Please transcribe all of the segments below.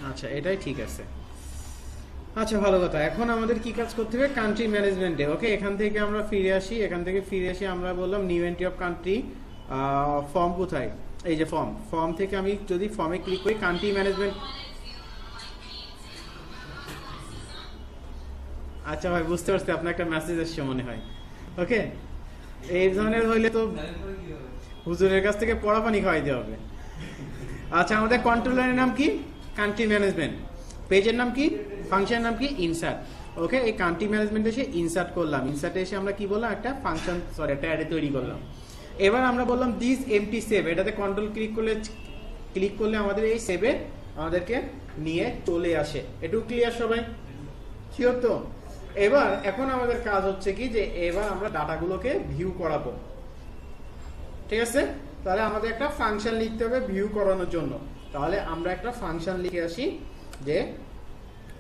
আচ্ছা, এটাই ঠিক আছে। আচ্ছা, ভালো কথা। এখন আমাদের কি কাজ করতে হবে? কান্ট্রি ম্যানেজমেন্টে। ওকে, এখান থেকে আমরা ফিরে আসি। আমরা বললাম new entry of country, form কোথায়? এই যে ফর্ম থেকে আমি যদি ফর্মে ক্লিক করি, কান্ট্রি ম্যানেজমেন্ট। আচ্ছা ভাই, বুঝতে পারছি আপনার একটা মেসেজ এসছে মনে হয়। ওকে, এই ধরনের হইলে তো হুজুরের কাছ থেকে পড়া পানি খাওয়াইতে হবে। আচ্ছা, আমাদের কন্ট্রোলারের নাম কি? Country management. পেজের নাম কি? ফাংশনের নাম কি? ইনসার্ট। ওকে, এই কান্ট্রি ম্যানেজমেন্ট এসে ইনসার্ট করলাম। ইনসার্টে এসে আমরা কি বললাম? একটা ফাংশন, একটা অ্যারে তৈরি করলাম। এবার আমরা বললাম দিস এমটি সেভ, এটাতে কন্ট্রোল ক্লিক করলে আমাদের এই সেভে আমাদেরকে নিয়ে চলে আসে। এটুকু ক্লিয়ার সবাই? শিওর তো? এখন আমাদের কাজ হচ্ছে কি, যে এবার আমরা ডাটাগুলোকে ভিউ করাবো। ঠিক আছে? তাহলে আমাদের একটা ফাংশন লিখতে হবে ভিউ করানোর জন্য। তাহলে আমরা একটা ফাংশন লিখে আসি, যে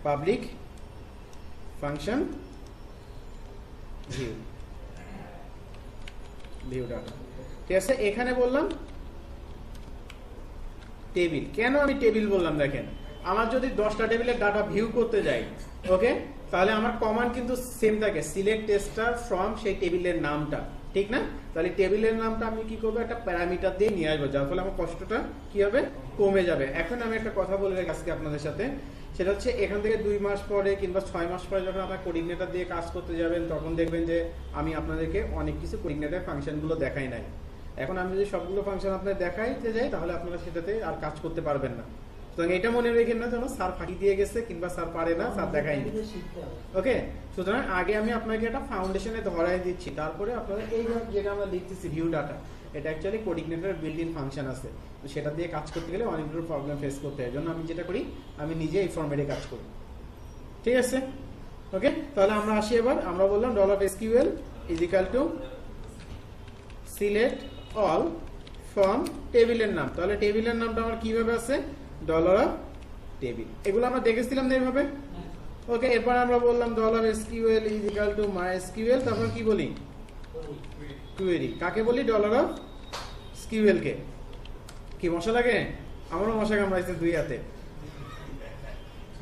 পাবলিক ফাংশন ভিউ ডাটা। ঠিক আছে, এখানে বললাম টেবিল। কেন আমি টেবিল বললাম? দেখেন, আমার যদি 10টা টেবিলের ডাটা ভিউ করতে যাই, ওকে, তাহলে আমার কমান্ড কিন্তু সেম থাকে, সিলেক্ট টেস্টার ফ্রম সেই টেবিলের নামটা, ঠিক না? তাহলে টেবিলের নামটা আমি কি করবো? একটা প্যারামিটার দিয়ে নিয়ে আসবো, যার ফলে আমার কষ্টটা কি হবে? কমে যাবে। এখন আমি একটা কথা বলে রাখি আজকে আপনাদের সাথে, সেটা হচ্ছে এখান থেকে 2 মাস পরে কিংবা 6 মাস পরে যখন আপনার কোঅর্ডিনেটর দিয়ে কাজ করতে যাবেন, তখন দেখবেন যে আমি আপনাদেরকে অনেক কিছু কোঅর্ডিনেটর ফাংশনগুলো দেখাই নাই। এখন আমি যদি সবগুলো ফাংশন আপনাদের দেখাইতে যাই, তাহলে আপনারা সেটাতে আর কাজ করতে পারবেন না। সুতরাং এটা মনে রেখেন না যেন স্যার ফাঁকি দিয়ে গেছে কিংবা স্যার পারে না, স্যার দেখায়নি। ওকে, সুতরাং আগে আমি আপনাকে একটা ফাউন্ডেশনে ধরাই দিচ্ছি, তারপরে আপনারা এই যেটা আমরা লিখতেছি ভিউ ডাটা, এটা actually coordinator built in function আছে, তো সেটা দিয়ে কাজ করতে গেলে অনেকগুলো প্রবলেম ফেস করতে হয়। জন্য আমি যেটা করি, আমি নিজে এই ফরম্যাটে কাজ করি। ঠিক আছে? ওকে, তাহলে আমরা আসি। এবার আমরা বললাম $SQL is equal to select all from টেবিলের নাম। তাহলে টেবিলের নামটা আমার কিভাবে আছে? $টেবিল। এগুলো আমরা দেখেছিলাম না এইভাবে। ওকে, এরপর আমরা বললাম $SQL is equal to MySQL। তারপর কি বলি? কোয়েরি। কাকে বলি? $SQL কে। কি মশা লাগে? আমারও মশা কামড়াইছে 2 হাতে।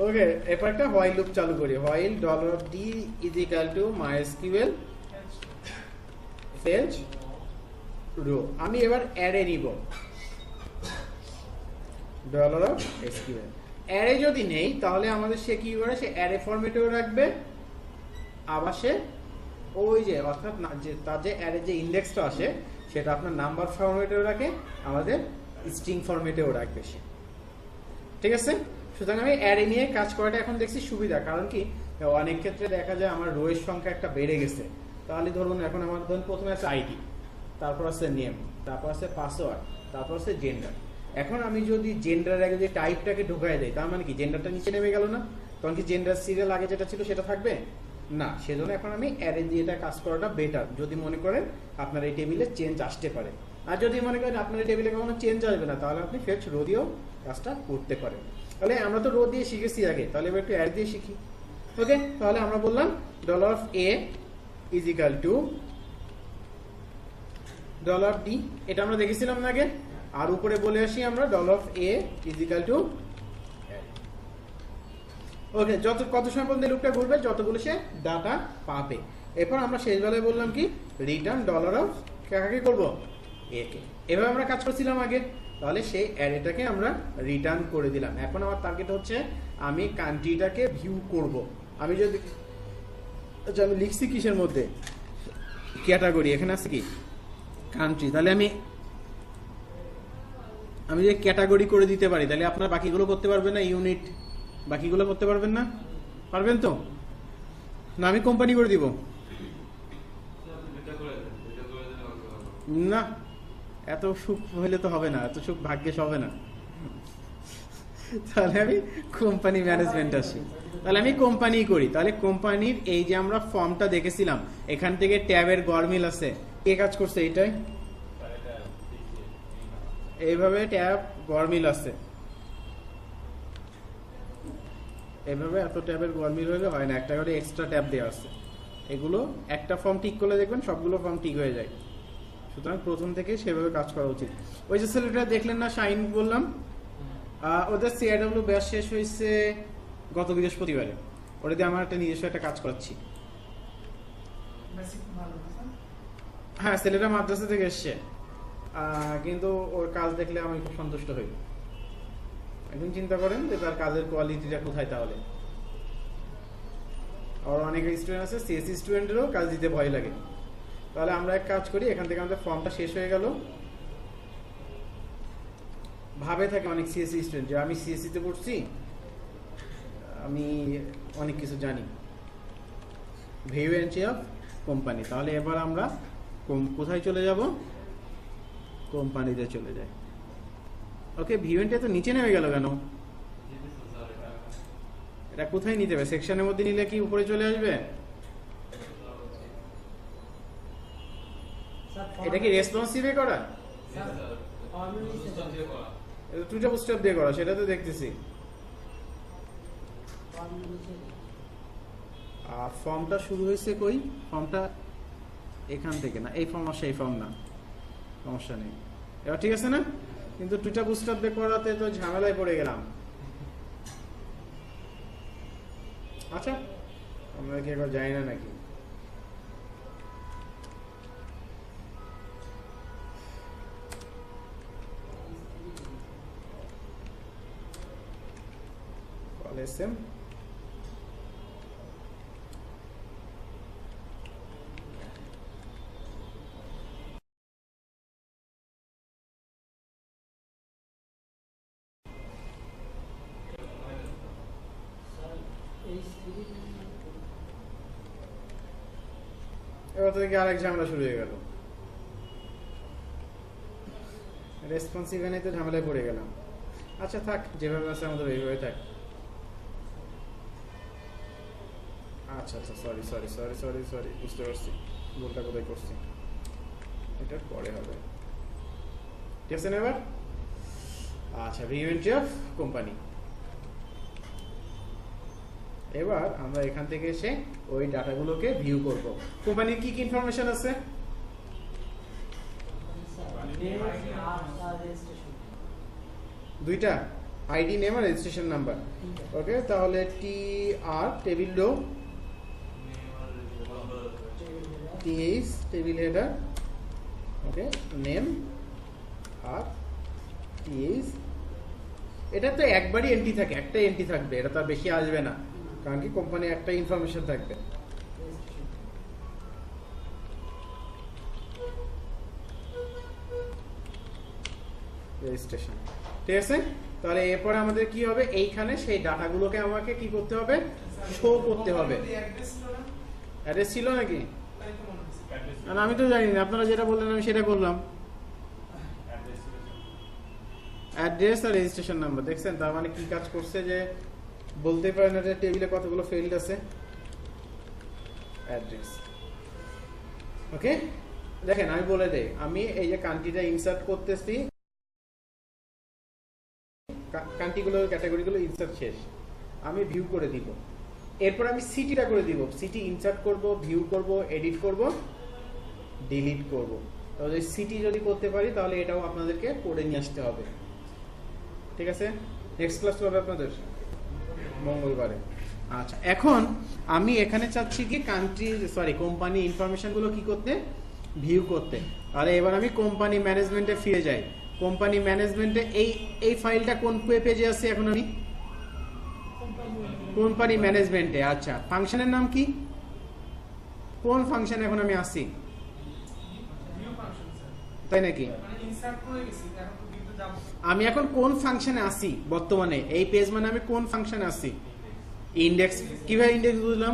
ওকে, এরপর একটা হোয়াইল লুপ চালু করি। While $D is equal to MySQL fetch row. আমি এবার অ্যারে নিব $SQL। অ্যারে যদি নেই, তাহলে আমাদের সে কি করে? সে অ্যারে ফরম্যাটেও রাখবে, আবার সে ওই যে অর্থাৎ যে তার যে অ্যারে যে ইন্ডেক্সটা আসে, সেটা আপনার নাম্বার ফরম্যাটেও রাখে, আমাদের স্ট্রিং ফরম্যাটেও রাখবে সে। ঠিক আছে? সুতরাং আমি অ্যারে নিয়ে কাজ করাটা এখন দেখছি সুবিধা। কারণ কি, অনেক ক্ষেত্রে দেখা যায় আমার রো এর সংখ্যা একটা বেড়ে গেছে। তাহলে ধরুন এখন আমার প্রথমে আছে আইডি, তারপর আছে নেম, তারপর আছে পাসওয়ার্ড, তারপর আছে জেন্ডার। এখন আমি যদি জেন্ডার আগে যে টাইপটাকে ঢুকাই দেয়, তার মানে কি জেন্ডারটা নিচে নেমে গেল না? তখন কি জেন্ডার সিরিয়াল আগে যেটা ছিল সেটা থাকবে না? সেজন্য এখন আমি অ্যারে দিয়ে এটা কাজ করাটা বেটার, যদি মনে করেন আপনার এই টেবিলে চেঞ্জ আসতে পারে। আর যদি মনে করেন আপনার এই টেবিলে কখনো চেঞ্জ আসবে না, তাহলে আপনি ফেচ রো দিয়েও কাজটা করতে পারেন। তাহলে আমরা তো রো দিয়ে শিখেছি আগে, তাহলে এবার একটু অ্যারে দিয়ে শিখি। ওকে, তাহলে আমরা বললাম $A is equal two $D। এটা আমরা দেখেছিলাম না আগে। আর উপরে বলে আসি আমরা $A ইজ ইকুয়াল টু। ওকে, কত সময় পর্যন্ত লুপটা ঘুরবে? যতগুলো সে ডাটা পাবে। এরপর আমরা শেষ বেলায় বললাম কি? রিটার্ন কাকে করব? A কে। এভাবে আমরা কাজ করছিলাম আগে। তাহলে সেই অ্যারেটাকে আমরা রিটার্ন করে দিলাম। এখন আমার টার্গেট হচ্ছে আমি কান্ট্রিটাকে ভিউ করব। আমি যদি আমি লিখছি কিসের মধ্যে? ক্যাটাগরি। এখানে আছে কি? কান্ট্রি। তাহলে আমি যে ক্যাটাগরি করে দিতে পারি, তাহলে আপনারা বাকিগুলো করতে পারবেন না? ইউনিট বাকিগুলো করতে পারবেন না? পারবেন তো? না আমি কোম্পানি করে দিব? না, এত সুখ হইলে তো হবে না, এত সুখ ভাগ্যে হবে না। তাহলে আমি কোম্পানি ম্যানেজমেন্ট আসি। তাহলে আমি কোম্পানি করি। তাহলে কোম্পানির এই যে আমরা ফর্মটা দেখেছিলাম, এখান থেকে ট্যাবের গরমিল আছে, কে কাজ করছে? এইটাই এইভাবে ট্যাব গরমিল আছে, এভাবে এত ট্যাবের গরমিল হলে হয় না, একটা করে এক্সট্রা ট্যাব দেওয়া আছে। এগুলো একটা ফর্ম ঠিক করলে দেখবেন সবগুলো ফর্ম ঠিক হয়ে যায়। সুতরাং প্রথম থেকে সেভাবে কাজ করা উচিত। ওই যে ছেলেটা দেখলেন না, শাইন বললাম, ওদের সিআইডব্লিউ ব্যাচ শেষ হয়েছে গত বৃহস্পতিবারে। ওটা দিয়ে আমার একটা নিজস্ব একটা কাজ করাচ্ছি। হ্যাঁ, ছেলেটা মাদ্রাসা থেকে এসছে, কিন্তু ওর কাজ দেখলে আমি খুব সন্তুষ্ট হই। এখন চিন্তা করেন যে তার কাজের কোয়ালিটিটা কোথায়। তাহলে আর অনেক স্টুডেন্ট আছে সিএসসি স্টুডেন্টেরও কাজ দিতে ভয় লাগে। তাহলে আমরা এক কাজ করি, এখান থেকে আমাদের ফর্মটা শেষ হয়ে গেল। ভাবে থাকে অনেক সিএসসি স্টুডেন্ট যে আমি সিএসসি তে পড়ছি, আমি অনেক কিছু জানি। View entry of company. তাহলে এবার আমরা কোথায় চলে যাব? কোম্পানিতে চলে যাই। ওকে, ভিউ এন্ট্রি তো নিচে নেমে গেল কেন? এটা কোথায় নিতে হবে? সেকশনের মধ্যে নিলে কি উপরে চলে আসবে? এটা কি রেসপন্সিভে করা? টুটা বুস্টআপ দিয়ে করা, সেটা তো দেখতেছি। আর ফর্মটা শুরু হয়েছে কই? ফর্মটা এখান থেকে না, এই ফর্ম আর সেই ফর্ম না, সমস্যা নেই। এবার ঠিক আছে না? কিন্তু টুটা বুস্টআপ দিয়ে করাতে তো ঝামেলায় পড়ে গেলাম। আচ্ছা, আমরা কি একবার যাই না নাকি? সেম এবার থেকে আরেক ঝামেলা শুরু হয়ে গেল। রেসপন্সিভ এনে তো ঝামেলায় পড়ে গেলাম। আচ্ছা থাক, যেভাবে আছে আমাদের এইভাবে থাক। আচ্ছা আচ্ছা, sorry sorry sorry sorry sorry, বুঝতে পারছি ভুলটা কোথায় করছি। এটা পরে হবে, ঠিক আছে না? এবার আচ্ছা, ভিউ এন্ট্রি অফ কোম্পানি। এবার আমরা এখান থেকে এসে ওই ডাটাগুলোকে ভিউ করব। কোম্পানির কি কি ইনফরমেশন আছে? দুইটা, আইডি, নেম আর রেজিস্ট্রেশন নাম্বার। ওকে, তাহলে T R table row, TH table header, okay, name আর টিএইচ। এটা তো একবারই এন্ট্রি থাকে, একটা এন্ট্রি থাকবে, এটা তো আর বেশি আসবে না, কারণ কি কোম্পানি একটা ইনফরমেশন থাকবে। রেজিস্ট্রেশন, ঠিক আছে। তাহলে এরপরে আমাদের কি হবে? এইখানে সেই ডাটাগুলোকে আমাকে কি করতে হবে? শো করতে হবে। অ্যাড্রেস ছিল নাকি? আমি তো জানি না, আপনারা যেটা বললেন আমি সেটা করলাম। অ্যাড্রেস আর রেজিস্ট্রেশন নাম্বার, দেখছেন? তার মানে কি কাজ করছে যে বলতে পারেন না যে টেবিলে কতগুলো ফিল্ড আছে। অ্যাড্রেস, ওকে। দেখেন আমি বলে দেই, আমি এই যে কান্ট্রিটা ইনসার্ট করতেছি, কান্ট্রিগুলো ক্যাটাগরিগুলো ইনসার্ট শেষ, আমি ভিউ করে দিব। এরপর আমি সিটিটা করে দিব। সিটি ইনসার্ট করব, ভিউ করব, এডিট করব, ডিলিট করব। তাহলে সিটি যদি করতে পারি তাহলে এটাও আপনাদেরকে করে নিয়ে আসতে হবে, ঠিক আছে? নেক্সট ক্লাস হবে আপনাদের মঙ্গলবারে। আচ্ছা, এখন আমি এখানে চাচ্ছি কি কোম্পানি ইনফরমেশনগুলো কি করতে? ভিউ করতে। আর এবার আমি কোম্পানি ম্যানেজমেন্টে ফিরে যাই। কোম্পানি ম্যানেজমেন্টে এই ফাইলটা কোন পেজে আছে এখন? আমি কোম্পানি ম্যানেজমেন্টে। আচ্ছা, ফাংশনের নাম কি? কোন ফাংশন এখন আমি আসি? তাই নাকি? আমি এখন কোন ফাংশনে আসি বর্তমানে? এই পেজ মানে আমি কোন ফাংশনে আসি? ইন্ডেক্স। কিভাবে ইন্ডেক্স বুঝলাম?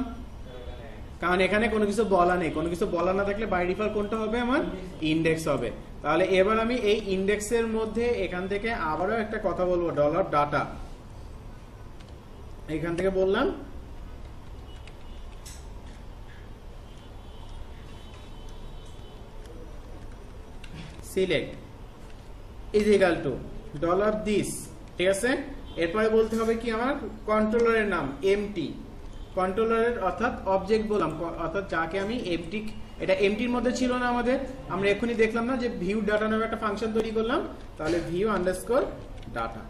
কারণ এখানে কোনো কিছু বলা নেই। কোনো কিছু বলা না থাকলে বাই ডিফল্ট কোনটা হবে? আমার ইন্ডেক্স হবে। তাহলে এবার আমি এই ইন্ডেক্সের মধ্যে এখান থেকে আবারও একটা কথা বলবো, ডলার ডাটা। এখান থেকে বললাম select is equal two dollar this, ঠিক আছে। এরপরে বলতে হবে কি আমার কন্ট্রোলারের নাম এমটি। কন্ট্রোলারের অর্থাৎ অবজেক্ট বললাম, অর্থাৎ যাকে আমি এমটি, এটা এমটির মধ্যে ছিল না আমাদের, আমরা এখনই দেখলাম না যে ভিউ ডাটা নামে একটা ফাংশন তৈরি করলাম। তাহলে ভিউ আন্ডারস্কোর ডাটা,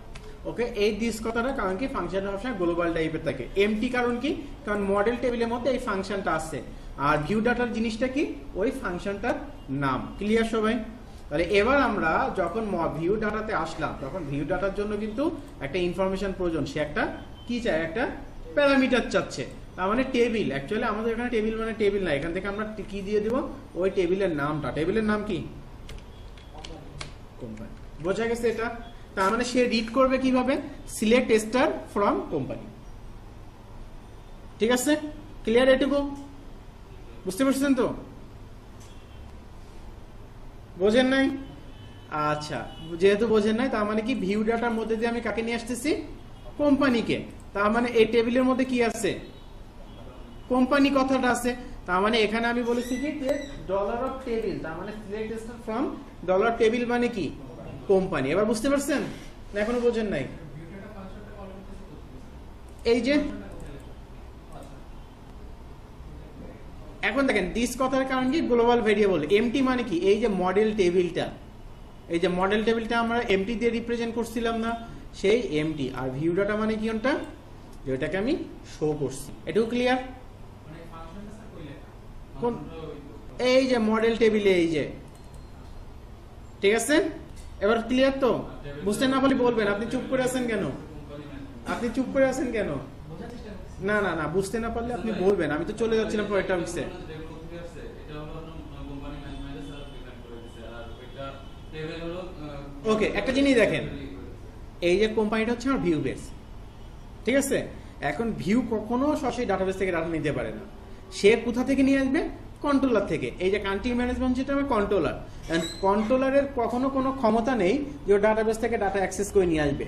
ওকে, এই দিস কথাটা কারণ কি ফাংশন সবসময় গ্লোবাল টাইপের থাকে। এমটি কারণ কি, কারণ মডেল টেবিলের মধ্যে এই ফাংশনটা আছে, আর ভিউ ডাটার জিনিসটা কি, ওই ফাংশনটার নাম। ক্লিয়ার সবাই? তাহলে এবার আমরা যখন ভিউ ডাটাতে আসলাম, তখন ভিউ ডাটার জন্য কিন্তু একটা ইনফরমেশন প্রয়োজন। সে একটা কি চায়, একটা প্যারামিটার চাচ্ছে। তার মানে টেবিল, অ্যাকচুয়ালি আমাদের এখানে টেবিল মানে টেবিল না, এখান থেকে আমরা কি দিয়ে দিব, ওই টেবিলের নামটা। টেবিলের নাম কি, কোম্পানি। বোঝা গেছে এটা? তার মানে সে রিড করবে কিভাবে, সিলেক্ট স্টার ফ্রম কোম্পানি। ঠিক আছে? ক্লিয়ার এটুকু? বুঝতে পারছেন তো? বোঝেন নাই? আচ্ছা, যেহেতু বোঝেন নাই, তার মানে কি ভিউ ডাটার মধ্যে দিয়ে আমি কাকে নিয়ে আসতেছি, কোম্পানিকে। তার মানে এই টেবিলের মধ্যে কি আছে, কোম্পানি কথাটা আছে। তার মানে এখানে আমি বলেছি কি যে ডলার অফ টেবিল, তার মানে select star from dollar table মানে কি, কোম্পানি। এবার বুঝতে পারছেন না? এখনো বোঝেন নাই? এই যে এখন দেখেন দিস কথার কারণ কি, গ্লোবাল ভেরিয়েবল। এমটি মানে কি, এই যে মডেল টেবিলটা, এই যে মডেল টেবিলটা আমরা এমটি দিয়ে রিপ্রেজেন্ট করছিলাম না, সেই এমটি। আর ভিউ ডাটা মানে কি, ওটা যেটাকে আমি শো করছি। এটুকু ক্লিয়ার? কোন, এই যে মডেল টেবিলে, এই যে, ঠিক আছে? এবার ক্লিয়ার তো? বুঝতে না পারলে বলবেন। আপনি চুপ করে আছেন কেন? আপনি চুপ করে আছেন কেন? না না না, বুঝতে না পারলে আপনি বলবেন। আমি তো চলে যাচ্ছিলাম পরেরটা উঠছে। ওকে, একটা জিনিস দেখেন, এই যে কোম্পানিটা হচ্ছে আমার ভিউ বেস, ঠিক আছে? এখন ভিউ কখনো সরাসরি ডাটাবেস থেকে ডাটা নিতে পারে না। সে কোথা থেকে নিয়ে আসবে, কন্ট্রোলার থেকে। এই যে কান্ট্রি ম্যানেজমেন্ট যেটা আমার কন্ট্রোলার, কন্ট্রোলারের কখনো কোনো ক্ষমতা নেই যে ও ডাটাবেস থেকে ডাটা অ্যাক্সেস করে নিয়ে আসবে।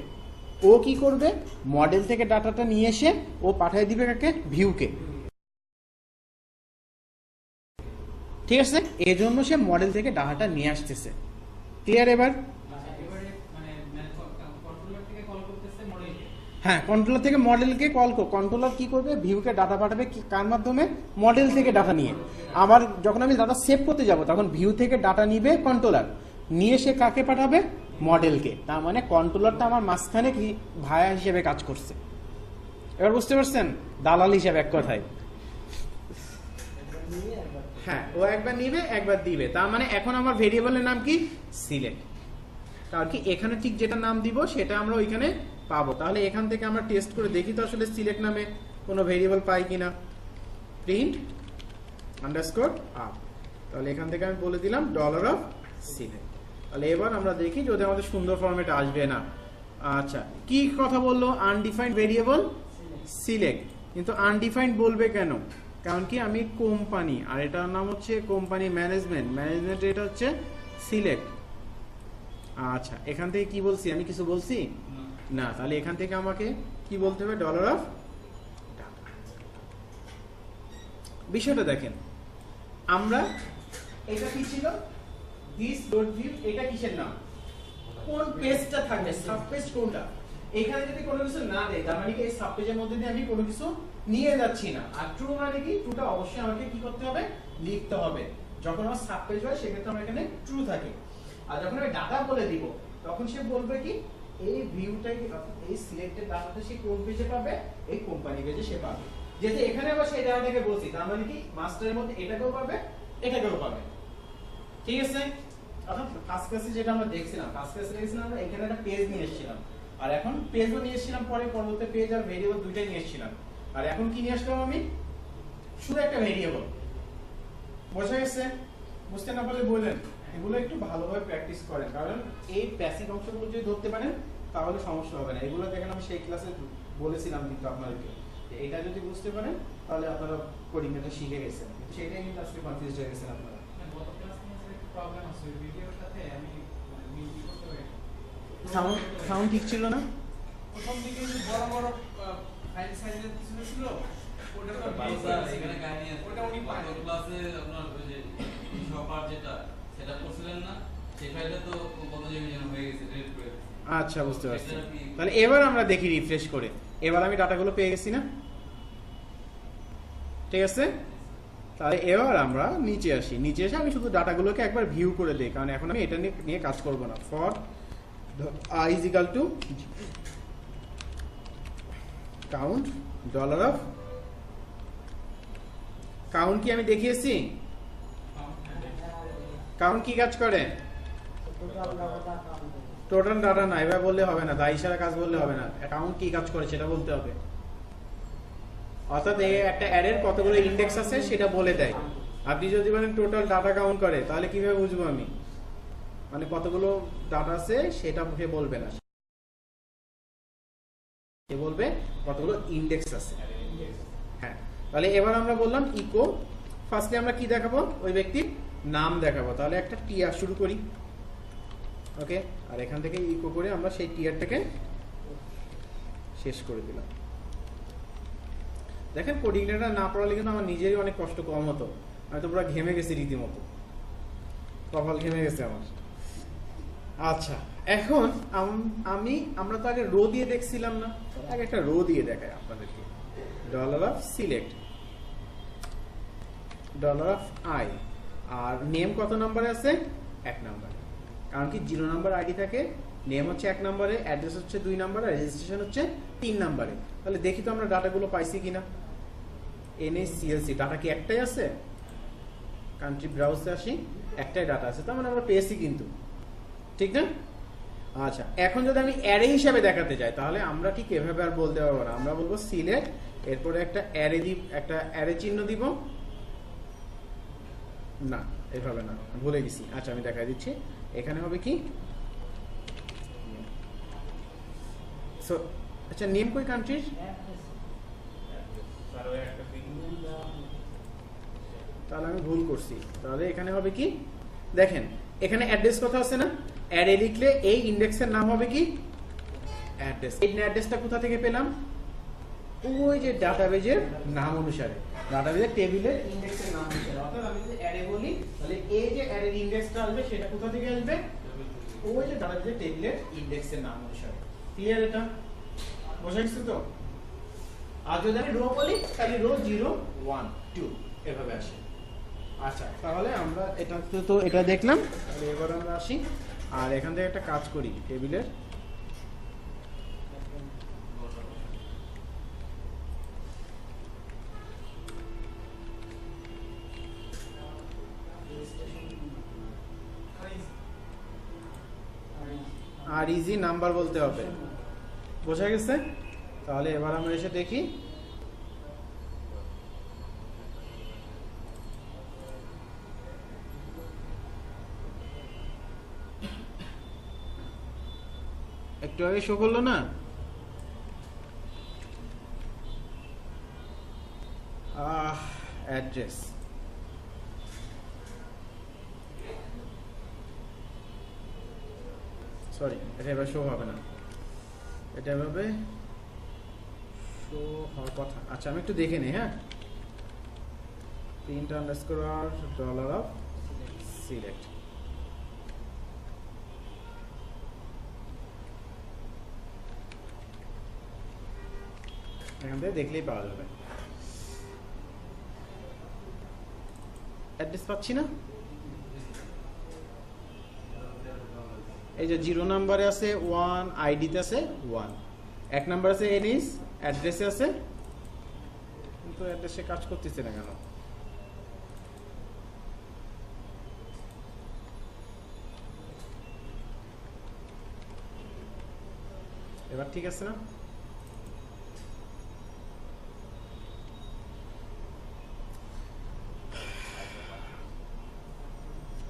ও কি করবে, মডেল থেকে ডাটাটা নিয়ে এসে ও পাঠিয়ে দিবে কাকে, ভিউকে। ঠিক আছে? এই জন্য সে মডেল থেকে ডাটাটা নিয়ে আসতেছে। ক্লিয়ার এবার? হ্যাঁ, কন্ট্রোলার থেকে মডেলকে কল, কন্ট্রোলার কি করবে, ভিউকে ডাটা পাঠাবে কার মাধ্যমে, মডেল থেকে ডাটা নিয়ে। আবার যখন আমি ডাটা সেভ করতে যাব, তখন ভিউ থেকে ডাটা নিবে কন্ট্রোলার, নিয়ে সে কাকে পাঠাবে, মডেলকে। তার মানে কন্ট্রোলারটা আমার মাঝখানে কি ভায়া হিসেবে কাজ করছে। এবার বুঝতে পারছেন? দালাল হিসেবে এক কথায়। হ্যাঁ, ও একবার নিবে একবার দিবে। তার মানে এখন আমার ভেরিয়েবলের নাম কি, সিলেক্ট। কারণ কি এখানে ঠিক যেটা নাম দিব সেটা আমরা ওইখানে পাবো। তাহলে এখান থেকে আমরা টেস্ট করে দেখি তো আসলে সিলেক্ট নামে কোনো ভেরিয়েবল পাই কিনা। প্রিন্ট আন্ডারস্কোর আপ, তাহলে এখান থেকে আমি বলে দিলাম ডলার অফ সিলেক্ট। তাহলে এবার আমরা দেখি যদি আমাদের সুন্দর ফরম্যাট আসবে না। আচ্ছা, কি কথা বললো, আনডিফাইন্ড ভেরিয়েবল সিলেক্ট, কিন্তু আনডিফাইন্ড বলবে কেন, কারণ কি আমি কোম্পানি, আর এটার নাম হচ্ছে কোম্পানি ম্যানেজমেন্ট, ম্যানেজমেন্ট এটা হচ্ছে সিলেক্ট। আচ্ছা, এখান থেকে কি বলছি, আমি কিছু বলছি না, তাহলে এখান থেকে আমাকে কি বলতে হবে, ডলার অফ। বিষয়টা দেখেন, আমরা এটা কি ছিল, দিস ডট ভিউ, এটা কিসের নাম, কোন পেজটা থাকবে, সাবপেজ কোনটা। এখানে যদি কোনো কিছু না দেয়, তার মানে কি এই সাবপেজের মধ্যে দিয়ে আমি কোনো কিছু নিয়ে যাচ্ছি না। আর ট্রু মানে কি, ট্রুটা অবশ্যই আমাকে কি করতে হবে, লিখতে হবে। যখন আমার সাবপেজ হয় সেক্ষেত্রে আমার এখানে ট্রু থাকে। আর যখন আমি ডাটা বলে দিব, তখন সে বলবে কি, এই ভিউটাই, এই সিলেক্টেড ডাটাটা সে কোন পেজে পাবে, এই কোম্পানি পেজে সে পাবে। যেহেতু এখানে আবার সেই ডাটাটাকে বলছি, তার মানে কি মাস্টারের মধ্যে এটাকেও পাবে, এটাকেও পাবে। ঠিক আছে? অর্থাৎ ফার্স্ট ক্লাসে যেটা আমরা দেখছিলাম, ফার্স্ট ক্লাসে দেখছিলাম আমরা এখানে একটা পেজ নিয়ে এসেছিলাম, আর এখন পেজও নিয়ে এসেছিলাম, পরে পরবর্তী পেজ আর ভেরিয়েবল দুইটাই নিয়ে এসেছিলাম। আর এখন কি নিয়ে আসলাম আমি, শুধু একটা ভেরিয়েবল। বোঝা গেছে? বুঝতে না পারলে বললেন। এগুলো একটু ভালোভাবে প্র্যাকটিস করেন, কারণ এই বেসিক অংশগুলো যদি ধরতে পারেন তাহলে সমস্যা হবে না। এগুলো দেখেন আমি সেই ক্লাসে বলেছিলাম কিন্তু আপনাদেরকে, এটা যদি বুঝতে পারেন তাহলে আপনারা কোডিং এটা শিখে গেছেন। সেটাই কিন্তু আজকে কনফিউজ হয়ে গেছেন আপনারা। সাউন্ড ঠিক ছিল না, প্রথম দিকে যে বড় বড় ফাইল সাইজের ছিল, ওটা তো বাসা এখানে কাহিনী আছে। ওটা উনি পায় ক্লাসে আপনার ওই যে শপার যেটা সেটা করছিলেন না, সেই ফাইলটা তো কত জায়গায় হয়ে গেছে, ডিলিট করে। আচ্ছা, বুঝতে পারছি। তাহলে এবার আমরা দেখি রিফ্রেশ করে, এবার আমি ডাটাগুলো পেয়ে গেছি না? ঠিক আছে, তাহলে এবার আমরা নিচে আসি। নিচে এসে আমি শুধু ডাটাগুলোকে একবার ভিউ করে দিই, কারণ এখন আমি এটা নিয়ে কাজ করব না। For i is equal to count dollar of count কি আমি দেখিয়েছি? কাউন্ট কি কাজ করে? টোটাল ডাটা না, এবার বললে হবে না, দায় ইশারা কাজ বললে হবে না, কাউন্ট কি কাজ করে সেটা বলতে হবে। অর্থাৎ একটা অ্যারের কতগুলো ইন্ডেক্স আছে সেটা বলে দেয়। আপনি যদি বলেন টোটাল ডাটা কাউন্ট করে, তাহলে কিভাবে বুঝবো আমি? মানে কতগুলো ডাটা আছে সেটা সে বলবে না, সে বলবে কতগুলো ইন্ডেক্স আছে। হ্যাঁ, তাহলে এবার আমরা বললাম ইকো, ফার্স্টে আমরা কি দেখাবো? ওই ব্যক্তির নাম দেখাবো। তাহলে একটা টিআর শুরু করি, ওকে, আর এখান থেকে ইকো করে আমরা সেই টিআরটাকে শেষ করে দিলাম। দেখেন কোডিং ডেটা না পড়ালে কিন্তু আমার নিজেরই অনেক কষ্ট কম হতো, আমি তো পুরো ঘেমে গেছি রীতিমতো, কপাল ঘেমে গেছে আমার। আচ্ছা, এখন আমরা তো আগে রো দিয়ে দেখছিলাম না, আগে একটা রো দিয়ে দেখাই আপনাদেরকে। Dollar of select dollar of I, আর নেম কত নম্বরে আছে? 1 নম্বরে, কারণ কি 0 নম্বর আইডি থাকে, নেম হচ্ছে 1 নম্বরে, অ্যাড্রেস হচ্ছে 2 নম্বরে, রেজিস্ট্রেশন হচ্ছে 3 নম্বরে। তাহলে দেখি তো আমরা ডাটাগুলো পাইছি কিনা। NACLC ডাটা কি একটাই আছে? কান্ট্রি ব্রাউজে আসি, একটাই ডাটা আছে, তার মানে আমরা পেয়েছি কিন্তু, ঠিক না? আচ্ছা, এখন যদি আমি অ্যারে হিসাবে দেখাতে চাই, তাহলে আমরা ঠিক এভাবে আর বলতে পারবো না, আমরা বলবো সিলেক্ট, এরপরে একটা অ্যারে চিহ্ন দিব না, এভাবে না, ভুলে গেছি। আচ্ছা, আমি দেখাই দিচ্ছি, এখানে হবে কি, আচ্ছা নেম কই কান্ট্রির? তাহলে আমি ভুল করছি, তাহলে এখানে হবে কি, দেখেন এখানে অ্যাড্রেস কথা আছে না, অ্যারে লিখলে এই ইন্ডেক্সের নাম হবে কি, অ্যাড্রেস। এই অ্যাড্রেসটা কোথা থেকে পেলাম? ওই যে ডাটাবেজের নাম অনুসারে, ডাটাবেজের টেবিলের ইন্ডেক্সের নাম অনুসারে। অর্থাৎ আমি যদি অ্যারে বলি, তাহলে এই যে অ্যারের ইন্ডেক্সটা আসবে সেটা কোথা থেকে আসবে? ওই যে ডাটাবেজের টেবিলের ইন্ডেক্সের নাম অনুসারে। ক্লিয়ার? এটা বোঝা গেছে তো? আর যদি আমি রো বলি, তাহলে রো 0 1 2 এভাবে আসে। আচ্ছা, তাহলে আমরা এটা দেখলাম, তাহলে এবার আমরা আসি আর এখান থেকে একটা কাজ করি, টেবিলের আর ইজি নাম্বার বলতে হবে। বোঝা গেছে? তাহলে এবার আমরা এসে দেখি, একটু আগে শো করলো না? অ্যাড্রেস, সরি, এটা এবার শো হবে না, এটা এভাবে শো হওয়ার কথা। আচ্ছা, আমি একটু দেখে নিই। হ্যাঁ, print underscore dollar of select, এখান থেকে দেখলেই পাওয়া যাবে। অ্যাড্রেস পাচ্ছি না, এই যে 0 নম্বরে আছে 1, আইডিতে আছে 1, 1 নম্বর আছে এনিস, অ্যাড্রেসে আছে, কিন্তু অ্যাড্রেসে কাজ করতেছে না কেন? এবার ঠিক আছে না?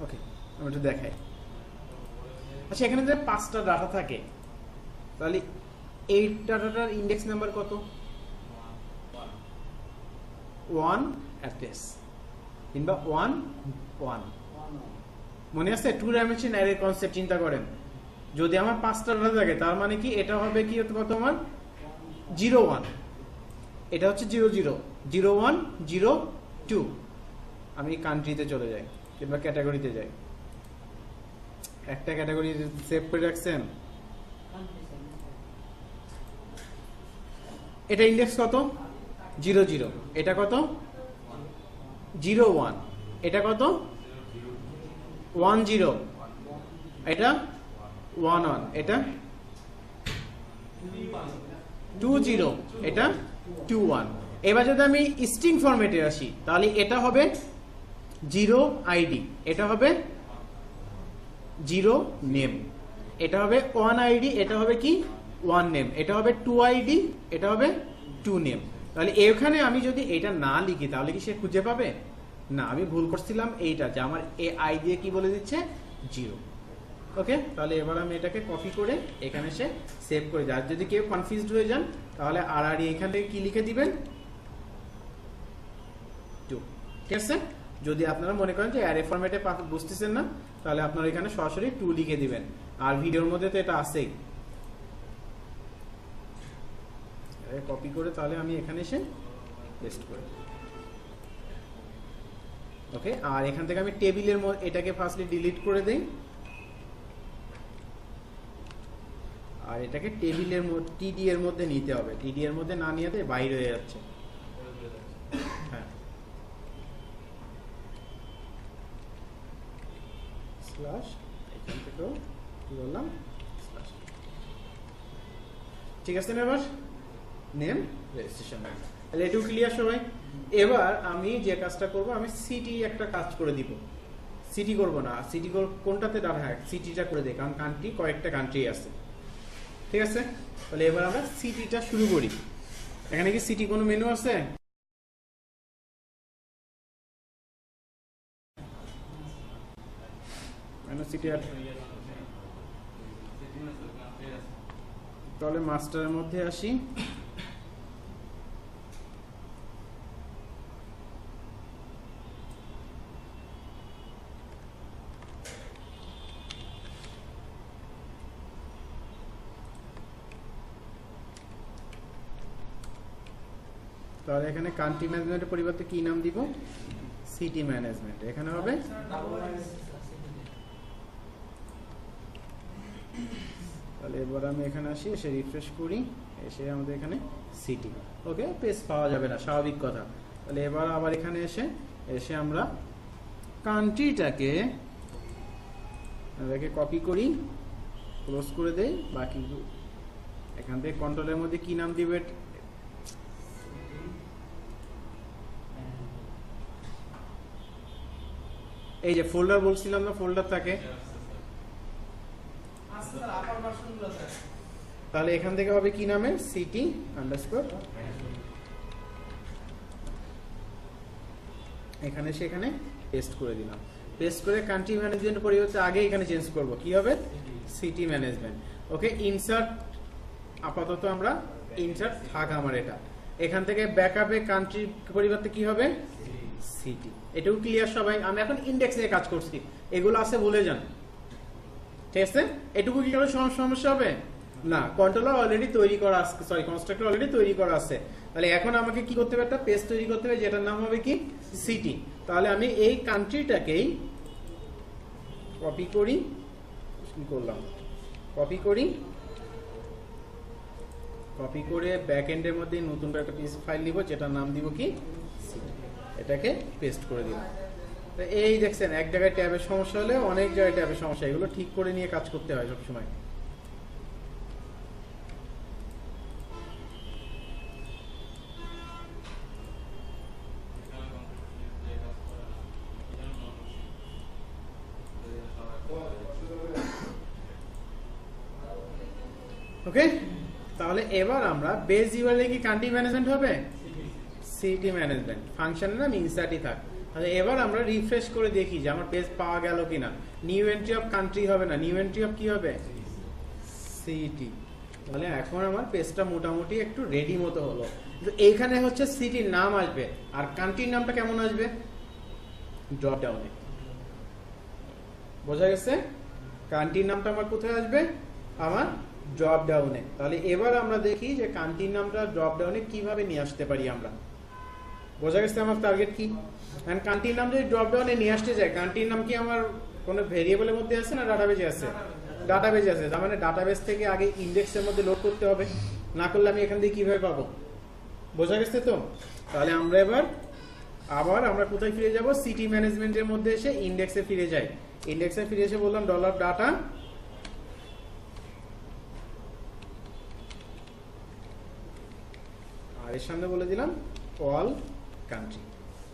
ওকে, আমি একটু দেখাই। আচ্ছা, এখানে যে 5টা ডাটা থাকে, তাহলে এই ডাটাটার ইন্ডেক্স নাম্বার কত? 1 অ্যাড্রেস কিংবা 1 1। মনে আছে 2 ডাইমেনশন অ্যারে কনসেপ্ট? চিন্তা করেন, যদি আমার 5টা ডাটা থাকে, তার মানে কি এটা হবে কি, কত আমার 0 1, এটা হচ্ছে 0 0 0 1 0 2। আমি কান্ট্রিতে চলে যাই কিংবা ক্যাটাগরিতে যাই, একটা ক্যাটাগরি সেভ করে রাখছেন, এটা ইন্ডেক্স কত? 0 0, এটা কত? 0 1, এটা কত? 1 0, এটা 1 1, এটা 20, এটা 21। এবার যদি আমি স্ট্রিং ফরম্যাটে আসি তাহলে এটা হবে 0 আইডি, এটা হবে 0 নেম, এটা হবে 1 আইডি, এটা হবে কি 1 নেম, এটা হবে 2 আইডি, এটা হবে 2 নেম। তাহলে এখানে আমি যদি এটা না লিখি তাহলে কি সে খুঁজে পাবে না? আমি ভুল করছিলাম এইটা, যে আমার এ আই দিয়ে কি বলে দিচ্ছে 0। ওকে, তাহলে এবার আমি এটাকে কপি করে এখানে সে সেভ করে দিই। আর যদি কেউ কনফিউজড হয়ে যান তাহলে আর এখান থেকে কি লিখে দিবেন 2। ঠিক আছে, যদি আপনারা মনে করেন যে অ্যারে ফরম্যাটে বুঝতেছেন না তাহলে আপনারা এখানে সরাসরি 2 লিখে দিবেন। আর ভিডিওর মধ্যে তো এটা আছেই, কপি করে তাহলে আমি এখানে এসে পেস্ট করে। ওকে, আর এখান থেকে আমি টেবিলের এটাকে ফার্স্টলি ডিলিট করে দেই, আর এটাকে টেবিলের টিডি এর মধ্যে নিতে হবে। টিডি এর মধ্যে না নিয়ে বাইরে হয়ে যাচ্ছে। হ্যাঁ, স্ল্যাশ, এখান থেকেও কি বললাম স্ল্যাশ। ঠিক আছে না? এবার নেম রেজিস্ট্রেশন, তাহলে এটুকু ক্লিয়ার সবাই। এবার আমি যে কাজটা করব, আমি সিটি একটা কাজ করে দিব। সিটি করব না, সিটি কোনটাতে ডাটা, হ্যাঁ সিটিটা করে দিই, কারণ কান্ট্রি কয়েকটা কান্ট্রি আছে। ঠিক আছে, তাহলে এবার আমরা সিটিটা শুরু করি। এখানে কি সিটি কোনো মেনু আছে? সিটি, তাহলে মাস্টারের মধ্যে আসি। তাহলে এখানে কান্ট্রি ম্যানেজমেন্টের পরিবর্তে কি নাম দিব? City management. এখানে হবে তাহলে এবার আমি এখানে আসি, এসে রিফ্রেশ করি, এসে আমাদের এখানে সিটি। ওকে, পেজ পাওয়া যাবে না, স্বাভাবিক কথা। তাহলে এবার আবার এখানে এসে আমরা কান্ট্রিটাকে কপি করি, ক্লোজ করে দেই। বাকি এখান থেকে কন্ট্রোলের মধ্যে কি নাম দিবে? এই যে ফোল্ডার বলছিলাম না, ফোল্ডার থাকে। তাহলে এখান থেকে হবে কি নামে? City underscore. এখানে সেখানে পেস্ট করে দিলাম। পেস্ট করে কান্ট্রি ম্যানেজমেন্ট পরিবর্তে আগে এখানে চেঞ্জ করব, কি হবে? City management. ওকে, ইনসার্ট আপাতত আমরা ইনসার্ট থাক আমার এটা। এখান থেকে ব্যাকআপে কান্ট্রি পরিবর্তে কি হবে? সিটি। এটাও ক্লিয়ার সবাই? আমি এখন ইন্ডেক্স নিয়ে কাজ করছি, এগুলো আছে ভুলে যান। ঠিক আছে, এটুকু কি কোনো সমস্যা হবে না? কন্ট্রোলার অলরেডি তৈরি করা আছে, সরি কনস্ট্রাক্টর অলরেডি তৈরি করা আছে। তাহলে এখন আমাকে কি করতে হবে? একটা পেজ তৈরি করতে হবে যেটার নাম হবে কি? সিটি। তাহলে আমি এই কান্ট্রিটাকেই কপি করি, কি করলাম কপি করি, কপি করে ব্যাক এন্ডের মধ্যে নতুন একটা পিস ফাইল দিব যেটার নাম দিব কি? সিটি। এটাকে পেস্ট করে দিলাম। তো এই দেখছেন, এক জায়গায় ট্যাবের সমস্যা হলে অনেক জায়গায় ট্যাবের সমস্যা, এগুলো ঠিক করে নিয়ে কাজ করতে হয় সবসময়। ওকে, তাহলে এবার আমরা বেস ইউআরএল কি কান্ট্রি ম্যানেজমেন্ট হবে? City management. ফাংশনের নাম ইনসার্টই থাক। তাহলে এবার আমরা রিফ্রেশ করে দেখি যে আমার পেজ পাওয়া গেল কিনা। নিউ এন্ট্রি অফ কান্ট্রি হবে না, নিউ এন্ট্রি অফ কি হবে? সিটি। তাহলে এখন আমার পেজটা মোটামুটি একটু রেডি মতো হলো। কিন্তু এইখানে হচ্ছে সিটির নাম আসবে, আর কান্ট্রির নামটা কেমন আসবে? ড্রপ ডাউনে। বোঝা গেছে? কান্ট্রির নামটা আমার কোথায় আসবে? আমার ড্রপ ডাউনে। তাহলে এবার আমরা দেখি যে কান্ট্রির নামটা ড্রপ ডাউনে কিভাবে নিয়ে আসতে পারি আমরা। বোঝা গেছে আমার টার্গেট কি? এন্ড কান্ট্রির নাম যদি ড্রপ ডাউনে নিয়ে আসতে যায়, কান্ট্রির নাম কি আমার কোনো ভেরিয়েবলের মধ্যে আছে না ডাটাবেজে আছে? ডাটাবেজে আছে। তার মানে ডাটাবেজ থেকে আগে ইন্ডেক্সের মধ্যে লোড করতে হবে, না করলে আমি এখান থেকে কিভাবে পাবো? বোঝা গেছে তো? তাহলে আমরা এবার আবার আমরা কোথায় ফিরে যাব? সিটি ম্যানেজমেন্টের মধ্যে এসে ইন্ডেক্সে ফিরে যাই। ইন্ডেক্সে ফিরে এসে বললাম $ডাটা, আর এর সামনে বলে দিলাম অল কান্ট্রি,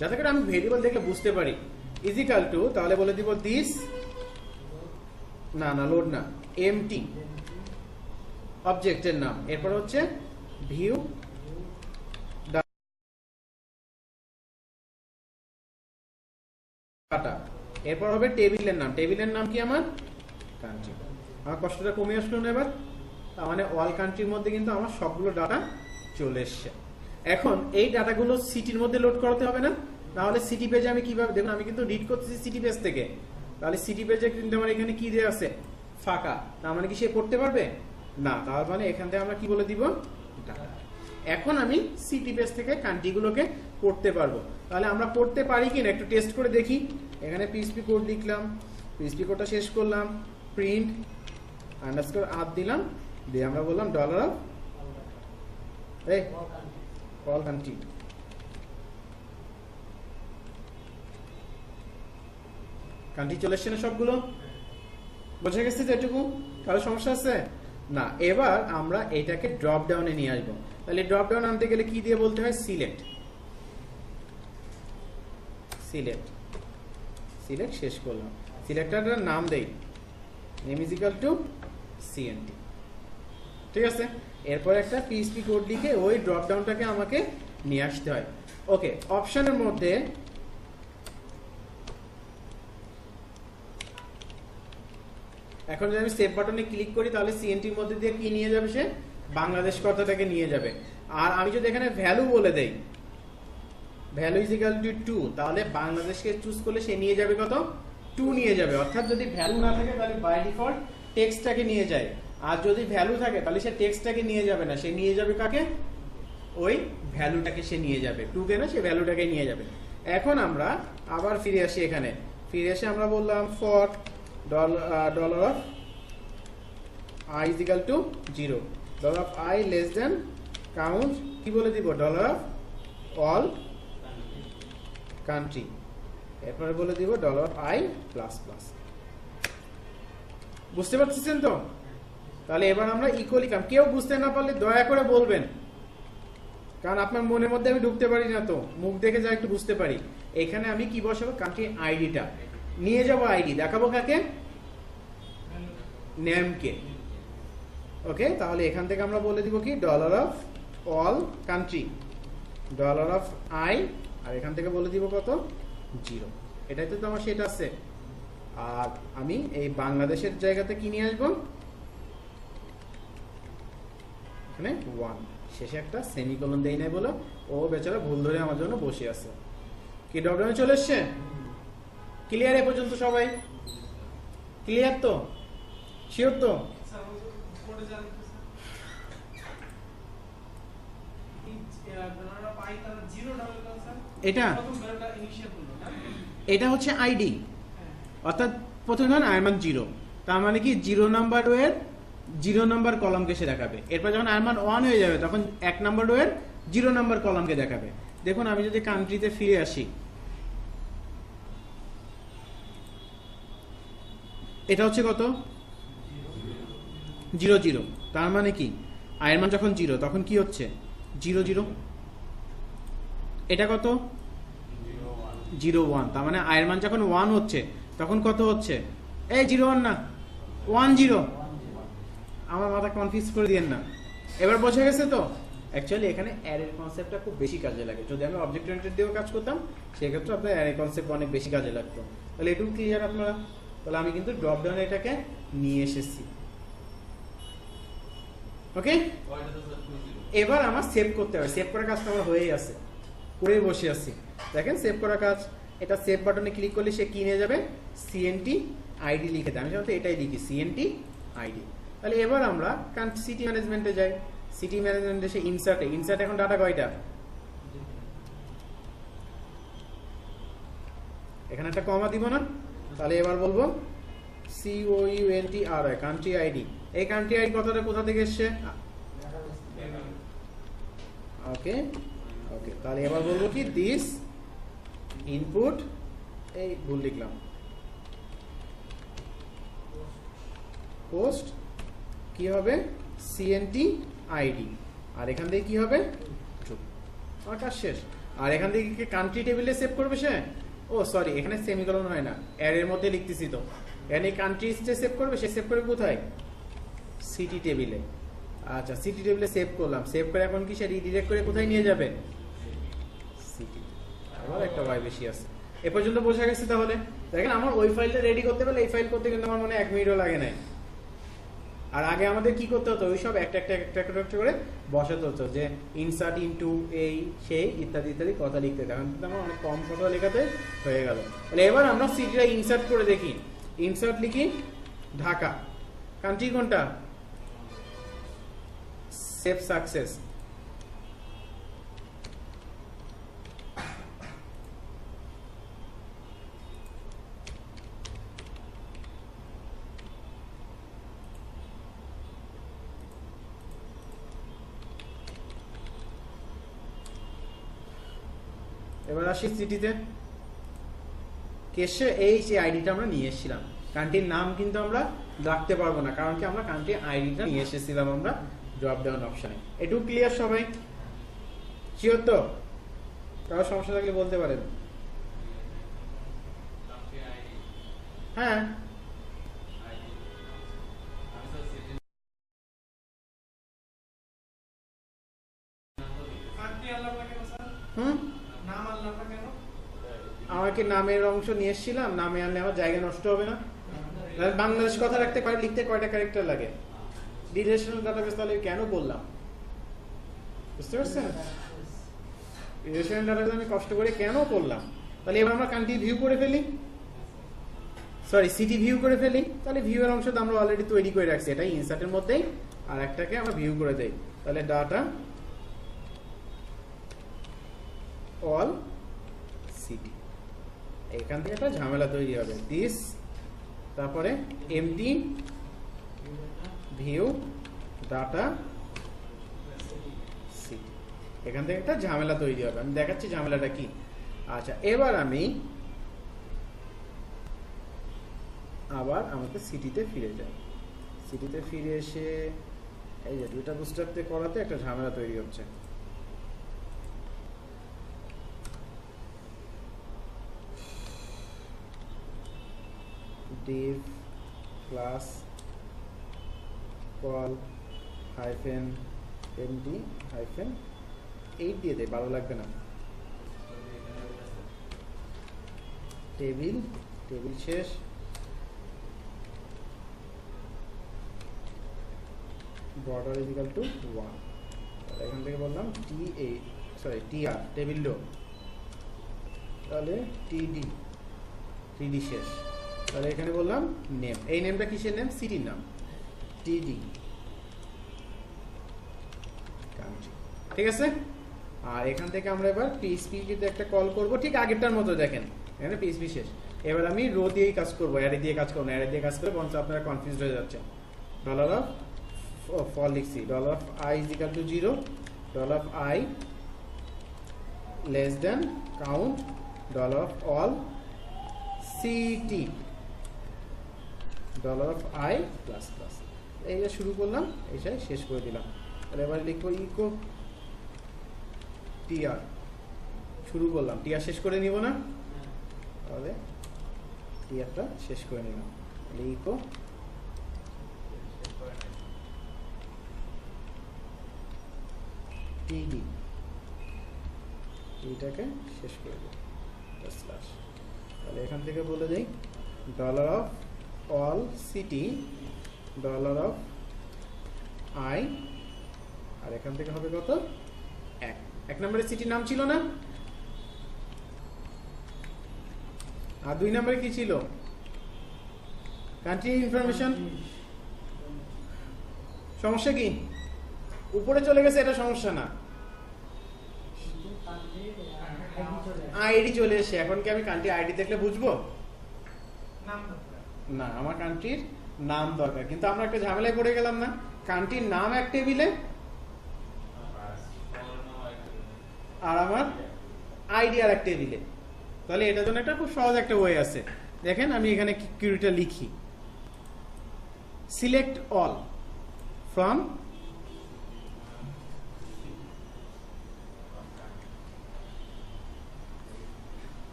যাতে করে আমি ভেরিয়েবল দেখলে বুঝতে পারি। ইজিক্যাল টু, তাহলে বলে দিব দিস, না লোড না, এমটি অবজেক্টের নাম, এরপর হচ্ছে ভিউ ডাটা, এরপর হবে টেবিলের নাম, টেবিলের নাম কি আমার কান্ট্রি। আমার কষ্টটা কমে আসলো না এবার, তার মানে অল কান্ট্রির মধ্যে কিন্তু আমার সবগুলো ডাটা চলে এসছে। এখন এই ডাটাগুলো সিটির মধ্যে লোড করাতে হবে না, তাহলে সিটি পেজে আমি কিভাবে, দেখুন আমি কিন্তু রিড করতেছি সিটি পেজ থেকে, তাহলে সিটি পেজে কিন্তু আমার এখানে কি দেওয়া আছে, ফাঁকা, তার মানে কি সে পড়তে পারবে না, তার মানে এখান থেকে আমরা কি বলে দিব ডাটা। এখন আমি সিটি পেজ থেকে কান্ট্রিগুলোকে পড়তে পারবো, তাহলে আমরা পড়তে পারি কিনা একটু টেস্ট করে দেখি। এখানে পিএইচপি কোড লিখলাম, পিএইচপি কোডটা শেষ করলাম, প্রিন্ট আন্ডারস্কোর আপ দিলাম, দিয়ে আমরা বললাম dollar of all country. Country চলে এসছে না সবগুলো, বোঝা গেছে যেটুকু, কারো সমস্যা আছে না। এবার আমরা এটাকে ড্রপ ডাউনে নিয়ে আসবো, তাহলে ড্রপ ডাউন আনতে গেলে কি দিয়ে বলতে হয়, সিলেক্ট, সিলেক্ট, সিলেক্ট শেষ করলাম, সিলেক্টরটার নাম দেই name is equal two CNT, ঠিক আছে। এরপর একটা পিএইচপি কোড লিখে ওই ড্রপ ডাউনটাকে আমাকে নিয়ে আসতে হয়। ওকে, অপশনের মধ্যে এখন যদি আমি সেভ বাটনে ক্লিক করি, তাহলে সিএনটির মধ্যে দিয়ে কি নিয়ে যাবে, সে বাংলাদেশ কথাটাকে নিয়ে যাবে। আর আমি যদি এখানে ভ্যালু বলে দেই, ভ্যালু ইজ ইকুয়াল টু 2, তাহলে বাংলাদেশকে চুজ করলে সে নিয়ে যাবে কত, 2 নিয়ে যাবে। অর্থাৎ যদি ভ্যালু না থাকে তাহলে বাই ডিফল্ট টেক্সটটাকে নিয়ে যায়, আর যদি ভ্যালু থাকে তাহলে সে টেক্সটটাকে নিয়ে যাবে না, সে নিয়ে যাবে কাকে, ওই ভ্যালুটাকে সে নিয়ে যাবে, 2 কে না, সে ভ্যালুটাকে নিয়ে যাবে। এখন আমরা আবার ফিরে আসি, এখানে ফিরে এসে আমরা বললাম for dollar of I is equal two 0, dollar of I less than count, কি বলে দিব, ডলার অফ অল কান্ট্রি, এরপরে বলে দিব dollar of I plus plus. বুঝতে পারছেন তো? তাহলে এবার আমরা ইকুয়ালি কাম, কেউ বুঝতে না পারলে দয়া করে বলবেন, কারণ আপনার মনের মধ্যে আমি ঢুকতে পারি না, তো মুখ দেখে যা একটু বুঝতে পারি। এখানে আমি কি বসাবো, কান্ট্রি আইডিটা নিয়ে যাব, আইডি দেখাবো কাকে, নেমকে। ওকে, তাহলে এখান থেকে আমরা বলে দিব কি, dollar of all country, dollar of I, আর এখান থেকে বলে দিব কত, 0। এটাই তো আমার সেটা আছে। আর আমি এই বাংলাদেশের জায়গাতে কি নিয়ে আসবো, এখানে 1, শেষে একটা সেমিকোলন দেই নাই বলো, ও বেচারা ভুল ধরে আমার জন্য বসে আছে। কি ডবডাউনে চলে এসছে, ক্লিয়ার এ পর্যন্ত সবাই, ক্লিয়ার তো, শিওর তো? এটা এটা হচ্ছে আইডি, অর্থাৎ প্রথমে ধরেন আয়মান 0, তার মানে কি 0 নাম্বার রোয়ের 0 নাম্বার কলামকে সে দেখাবে। এরপর যখন আয়মান 1 হয়ে যাবে তখন 1 নাম্বার রোয়ের 0 নাম্বার কলামকে দেখাবে। দেখুন আমি যদি কান্ট্রিতে ফিরে আসি, এটা হচ্ছে কত, 0 0, তার মানে কি আয়ের মান যখন 0 তখন কি হচ্ছে 0 0, এটা কত 0 1, তার মানে আয়ের মান যখন 1 হচ্ছে তখন কত হচ্ছে, এই 0 1 না 1 0, আমার মাথা কনফিউজ করে দিয়েন না। এবার বোঝা গেছে তো? অ্যাকচুয়ালি এখানে অ্যারের কনসেপ্টটা খুব বেশি কাজে লাগে। যদি আমি অবজেক্ট ওরিয়েন্টেড দিয়েও কাজ করতাম সেক্ষেত্রে আপনার অ্যারে কনসেপ্ট অনেক বেশি কাজে লাগতো। তাহলে এটুকু ক্লিয়ার আপনারা? তাহলে আমি কিন্তু ড্রপ ডাউনে এটাকে নিয়ে এসেছি। ওকে, এবার আমার সেভ করতে হবে। সেভ করার কাজটা আমার হয়েই আছে, করে বসে আছি। দেখেন সেভ করার কাজ, এটা সেভ বাটনে ক্লিক করলে সে কি নিয়ে যাবে, সিএনটি আইডি লিখে দেয়। আমি সাধারণত এটাই লিখি, সিএনটি আইডি। তাহলে এবার আমরা সিটি ম্যানেজমেন্টে যাই। সিটি ম্যানেজমেন্টে সে ইনসার্টে, ইনসার্ট এখন ডাটা কয়টা, এখানে একটা কমা দিব না? তাহলে এবার বলবো COUNTRY কান্ট্রি আইডি। এই কান্ট্রি আইডি কথাটা কোথা থেকে এসছে? ওকে ওকে, তাহলে এবার বলবো কি দিস ইনপুট, এই ভুল লিখলাম, পোস্ট কি হবে CNT আইডি, আর এখান থেকে কি হবে যোগ। আমার কাজ শেষ। আর এখান থেকে কি কান্ট্রি টেবিলে সেভ করবে সে? ও সরি, এখানে সেমিকোলন হয় না, অ্যারের মধ্যে লিখতেছি তো। এখানে কান্ট্রিজ যে সেভ করবে সে সেভ করবে কোথায়? সিটি টেবিলে। আচ্ছা, সিটি টেবিলে সেভ করলাম, সেভ করে এখন কি সে রিডিরেক্ট করে কোথায় নিয়ে যাবে? সিটি। আবার একটা ওয়াই বেশি আছে। এ পর্যন্ত বোঝা গেছে? তাহলে দেখেন আমার ওই ফাইলটা রেডি করতে পারলে এই ফাইল করতে কিন্তু আমার মনে 1 মিনিটও লাগে নাই। আর আগে আমাদের কি করতে হতো? ওই সব একটা করে বসাতে হতো, যে ইনসার্ট ইনটু এই সেই ইত্যাদি ইত্যাদি কথা লিখতে। তখন কিন্তু আমার অনেক কম কথা লেখাতে হয়ে গেল। তাহলে এবার আমরা সিটিটা ইনসার্ট করে দেখি। ইনসার্ট লিখি ঢাকা, কান্ট্রি কোনটা? Save success. এবার আসি সিটিতে। কেসে এই যে আইডিটা আমরা নিয়ে এসেছিলাম, কান্ট্রির নাম কিন্তু আমরা রাখতে পারবো না, কারণ কি আমরা কান্ট্রির আইডিটা নিয়ে এসেছিলাম আমরা ড্রপ ডাউন অপশনে। এটুকু ক্লিয়ার সবাই? শিওর তো? কারো সমস্যা থাকলে বলতে পারেন। হ্যাঁ, আমার কি নামের অংশ নিয়ে এসেছিলাম? নামে আনলে আমার জায়গা নষ্ট হবে না? বাংলাদেশ কথা রাখতে লিখতে কয়টা ক্যারেক্টার লাগে? রিলেশনাল ডাটাবেস তাহলে কেন বললাম? বুঝতে পারছেন? রিলেশনাল ডাটাবেস আমি কষ্ট করে কেন করলাম? তাহলে এবার আমরা কান্ট্রি ভিউ করে ফেলি, সরি সিটি ভিউ করে ফেলি। তাহলে ভিউ এর অংশ তো আমরা অলরেডি তৈরি করে রাখছি, এটাই ইনসার্টের মধ্যেই, আর একটাকে আমরা ভিউ করে দেই। তাহলে ডাটা অল সিটি, এখান থেকে একটা ঝামেলা তৈরি হবে। দিস, তারপরে এমটি ভিউ ডাটা সিটি, এখান থেকে একটা ঝামেলা তৈরি হবে। আমি দেখাচ্ছি ঝামেলাটা কি। আচ্ছা, এবার আমি আবার আমাকে সিটিতে ফিরে যাই। সিটিতে ফিরে এসে এই যে দুইটা বুস্টারতে করাতে একটা ঝামেলা তৈরি হচ্ছে। div class call hyphen md hyphen 8 দিয়ে দেয়, ভালো লাগবে না। টেবিল শেষ, border is equal to 1। এখান থেকে বললাম tr টেবিল লো, তাহলে td শেষ। তাহলে এখানে বললাম নেম, এই নেমটা কিসের নেম? সিটির নাম, td কান্ট্রি। ঠিক আছে? আর এখান থেকে আমরা এবার পিএইচপি তে একটা কল করব, ঠিক আগেরটার মতো। দেখেন এখানে পিএইচপি শেষ। এবার আমি রো দিয়েই কাজ করব, অ্যারে দিয়ে কাজ করব না। অ্যারে দিয়ে কাজ করে বরঞ্চ আপনারা কনফিউজড হয়ে যাচ্ছে। ডলার অফ ফর লিখছি, dollar of i is equal to 0, dollar of i less than count, dollar of all city, dollar of i plus plus. এইটা শুরু করলাম, এইটাই শেষ করে দিলাম। তাহলে এবার লিখবো ইকো টিআর, শুরু করলাম, টিআর শেষ করে নিব না? তাহলে টিআরটা শেষ করে নিলাম। তাহলে ইকো টিডি, এইটাকে শেষ করে দিই স্ল্যাশ। তাহলে এখান থেকে বলে দেই dollar of all city, dollar of I, আর এখান থেকে হবে কত? 1 নম্বরে সিটির নাম ছিল না? আর 2 নম্বরে কি ছিল? Country information. সমস্যা কি? উপরে চলে গেছে, এটা সমস্যা না, আইডি চলে এসে। এখন কি আমি কান্ট্রি আইডি দেখলে বুঝবো? না, আমার কান্ট্রির নাম দরকার। কিন্তু আমরা একটা ঝামেলায় পড়ে গেলাম না? কান্ট্রির নাম এক টেবিলে আর আমার আইডি আর এক টেবিলে। তাহলে এটার জন্য একটা খুব সহজ একটা ওয়ে আছে। দেখেন আমি এখানে কিউরিটা লিখি, সিলেক্ট অল ফ্রম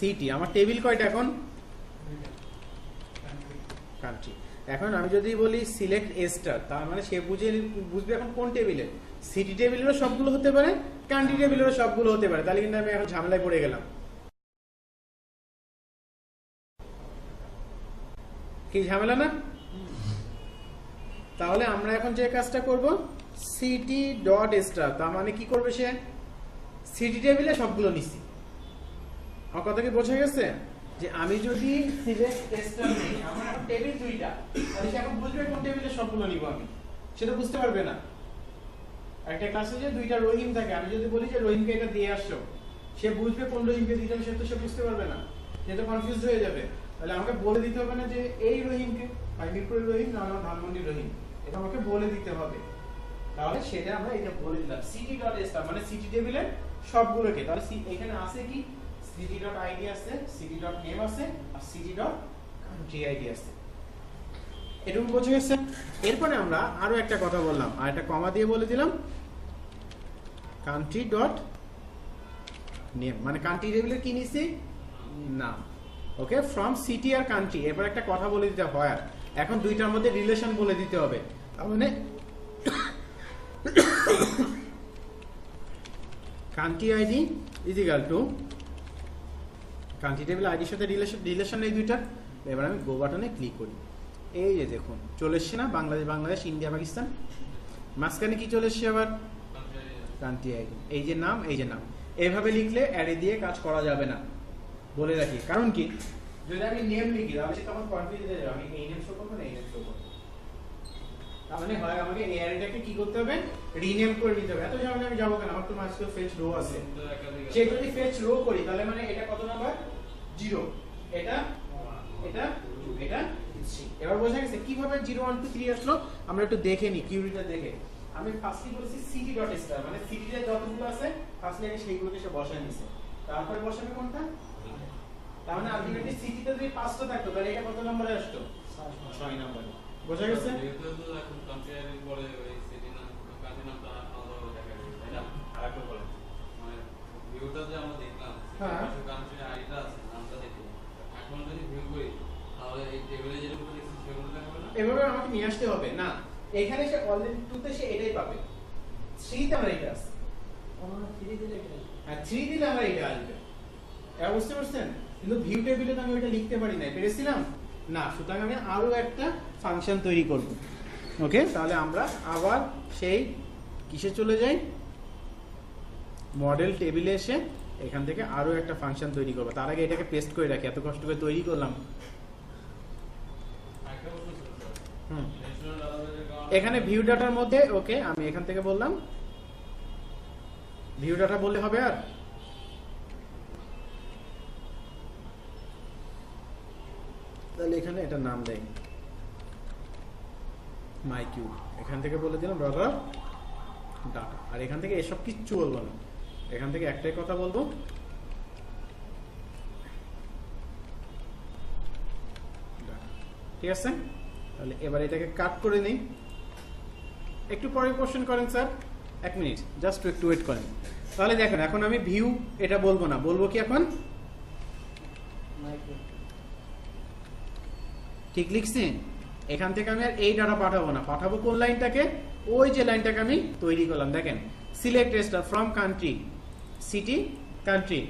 সিটি আমার টেবিল কয়টা এখন কান্ট্রি এখন আমি যদি বলি সিলেক্ট এ স্টার তার মানে সে বুঝবে এখন কোন টেবিলে সিটি টেবিলেরও সবগুলো হতে পারে কান্ট্রি টেবিলেরও সবগুলো হতে পারে তাহলে কিন্তু আমি এখন ঝামেলায় পড়ে গেলাম কি ঝামেলা না তাহলে আমরা এখন যে কাজটা করব সিটি ডট স্টার তার মানে কি করবে সে সিটি টেবিলে সবগুলো নিছি আমার কথা কি বোঝা গেছে যে আমি যদি সিলেক্ট স্টার নেই আমার এখন টেবিল দুইটা তাহলে সে এখন বুঝবে কোন টেবিলে সবগুলো নিব আমি সেটা বুঝতে পারবে না একটা ক্লাসে যে দুইটা রহিম থাকে আমি যদি বলি যে রহিমকে এটা দিয়ে আসো সে বুঝবে কোন রহিমকে দিতে হবে সেটা তো সে বুঝতে পারবে না সে তো কনফিউজ হয়ে যাবে তাহলে আমাকে বলে দিতে হবে না যে এই রহিমকে মিরপুরের রহিম না আমার ধানমন্ডির রহিম এটা আমাকে বলে দিতে হবে তাহলে সেটা আমরা এটা বলে দিলাম সিটি ডট স্টার মানে সিটি টেবিলে সবগুলোকে তাহলে এখানে আছে কি সিটি ডট আইডি আছে সিটি ডট নেম আছে আর সিটি ডট কান্ট্রি আইডি আছে এটুকু বোঝা গেছে এরপরে আমরা আরো একটা কথা বললাম আর একটা কমা দিয়ে বলে দিলাম কান্ট্রি ডট নেম মানে কান্ট্রি টেবিলের কি নিছি নাম ওকে ফ্রম সিটি আর কান্ট্রি এরপর একটা কথা বলে দিতে হয় এখন দুইটার মধ্যে রিলেশন বলে দিতে হবে তার মানে country ID is equal two country table আইডির সাথে রিলেশন এই দুইটা এবার আমি গো বাটনে ক্লিক করি এই যে দেখুন চলে এসছে না বাংলাদেশ ইন্ডিয়া পাকিস্তান মাঝখানে কি চলে এসছে আবার কান্ট্রি আইডি এই যে নাম এইভাবে লিখলে অ্যারে দিয়ে কাজ করা যাবে না বলে রাখি কারণ কি যদি আমি নেম লিখি তাহলে সে তখন কনফিউজ হয়ে যাবে আমি এই নেম শো করব না এই নেম শো করব তার মানে হয় আমাকে এই অ্যারেটাকে কি করতে হবে রিনেম করে নিতে হবে এত ঝামেলা আমি যাবো কেন আমার তো মাস্টার ফেচ রো আছে সে যদি ফেচ রো করি তাহলে মানে এটা কত নাম্বার 0 এটা 2 এটা 3 এবার বোঝা গেছে কিভাবে 0 1 2 3 আসলো আমরা একটু দেখে নি কিউরিটা দেখে আমি ফার্স্টলি বলেছি সিটি ডট স্টার মানে সিটিতে যতগুলো আছে ফার্স্টলি আমি সেইগুলোকে সে বসায় নিছে তারপরে বসাবে কোনটা তার মানে আলটিমেটলি সিটিতে যদি 5টা থাকতো তাহলে এটা কত নম্বরে আসতো 6 নম্বরে বোঝা গেছে যেহেতু তো এখন কম্পেয়ারিং পরে ওই সিটি নাম কান্ট্রি নামটা আলাদা দেখা যাবে তাই না আরেকটা বলেন মানে ভিউটা যে আমরা দেখলাম হ্যাঁ কান্ট্রি আইডিটা আছে নামটা দেখি এখন যদি ভিউ করি তাহলে এই টেবিলে যেগুলো দেখছি সেগুলো দেখাবে না এভাবে আমাকে নিয়ে আসতে হবে না এখানে সে অলরেডি 2 তে সে এটাই পাবে 3 তে আমরা এটা আছে আমরা 3 দিলে এটা হ্যাঁ 3 দিলে আমরা এটা আসবে এটা বুঝতে পারছেন কিন্তু ভিউ টেবিলে তো আমি ওটা লিখতে পারি না পেরেছিলাম না সুতরাং আমি আরো একটা ফাংশন তৈরি করব ওকে তাহলে আমরা আবার সেই কিসে চলে যাই মডেল টেবিলে এসে এখান থেকে আরো একটা ফাংশন তৈরি করব তার আগে এটাকে পেস্ট করে রাখি এত কষ্ট করে তৈরি করলাম একটা প্রশ্ন ছিল স্যার হুম ন্যাশনাল ডাটাবেজের কারণে এখানে ভিউ ডাটার মধ্যে ওকে আমি এখান থেকে বললাম ভিউ ডাটা বললে হবে আর তাহলে এখানে এটা নাম দেয় মাই কিউ এখান থেকে বলে দিলাম ডাটা ডাটা আর এখান থেকে এসব কিচ্ছু বলবো না এখান থেকে একটাই কথা বলবো ঠিক আছে তাহলে এবার এটাকে কাট করে নেই একটু পরে কোশ্চেন করেন স্যার 1 মিনিট জাস্ট একটু ওয়েট করেন তাহলে দেখেন এখন আমি ভিউ এটা বলবো না বলবো কি এখন মাইক্রো ঠিক লিখছি এখান থেকে আমি আর এই ডাটা পাঠাবো না পাঠাবো কোন লাইনটাকে ওই যে লাইনটাকে আমি তৈরি করলাম দেখেন select star from country city country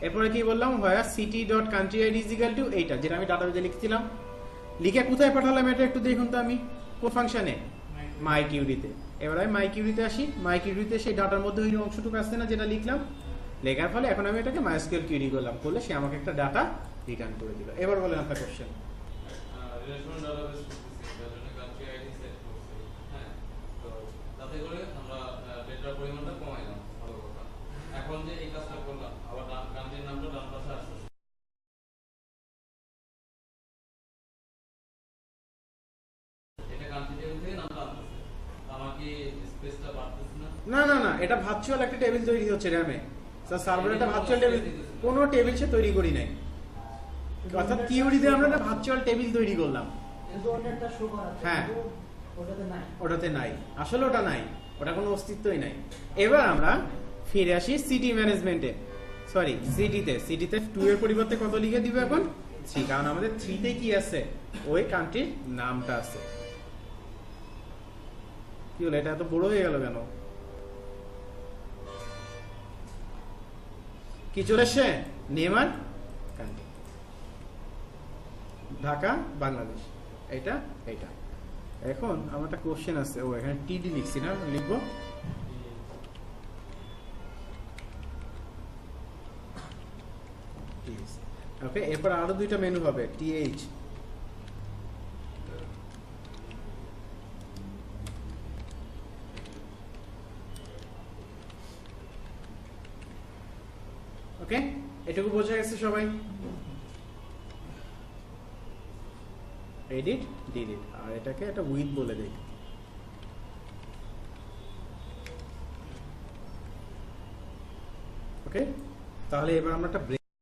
এরপরে কি বললাম হয় city dot country ID is equal two এইটা যেটা আমি ডাটাবেজে লিখছিলাম লিখে কোথায় পাঠালাম এটা একটু দেখুন তো আমি কোন ফাংশনে মাই কিউরিতে এবার আমি মাই কিউরিতে আসি মাই কিউরিতে সেই ডাটার মধ্যে ওই অংশটুকু আসছে না যেটা লিখলাম লেখার ফলে এখন আমি এটাকে মাইস্কুয়েল কিউরি করলাম করলে সে আমাকে একটা ডাটা রিটার্ন করে দিল এবার বলেন আপনার কোশ্চেন রিলেশনাল ডাটাবেস করতেছি যার জন্য কান্ট্রি আইডি সেট করছি হ্যাঁ তো তাতে করে আমরা ডেটার পরিমাণটা কমাইলাম ভালো কথা এখন যে এই কাজটা করলাম আবার কান্ট্রির নামটা ডান পাশে আসছে এটা কান্ট্রি টেবিল থেকে নামটা আসছে আমার কি স্পেসটা বাড়তেছে না না না না এটা ভার্চুয়াল একটা টেবিল তৈরি হচ্ছে র্যামে স্যার সার্ভারে একটা ভার্চুয়াল টেবিল কোনো টেবিল সে তৈরি করি নাই অর্থাৎ কিউরিতে আমরা একটা ভার্চুয়াল টেবিল তৈরি করলাম কিন্তু অনেকটা শো করা আছে হ্যাঁ। কিন্তু ওটাতে নাই ওটাতে নাই আসলে ওটা নাই ওটা কোনো অস্তিত্বই নাই এবার আমরা ফিরে আসি সিটি ম্যানেজমেন্টে সরি সিটিতে 2 এর পরিবর্তে কত লিখে দিব এখন 3, কারণ আমাদের 3 তে কি আছে ওই কান্ট্রির নামটা আছে। কি হলো, এটা এত বড় হয়ে গেল কেন? কি চলে আসছে? নেম আর কান্ট্রি, ঢাকা বাংলাদেশ, এটা এটা। এখন আমার একটা কোশ্চেন আছে, ও এখানে টিডি লিখছি না, লিখবো ওকে। এরপর আরো দুইটা মেনু হবে, টিএইচ ওকে। এটুকু বোঝা গেছে সবাই? এডিট ডিলিট, আর এটাকে একটা উইথ বলে দেই। ওকে, তাহলে এবার আমরা একটা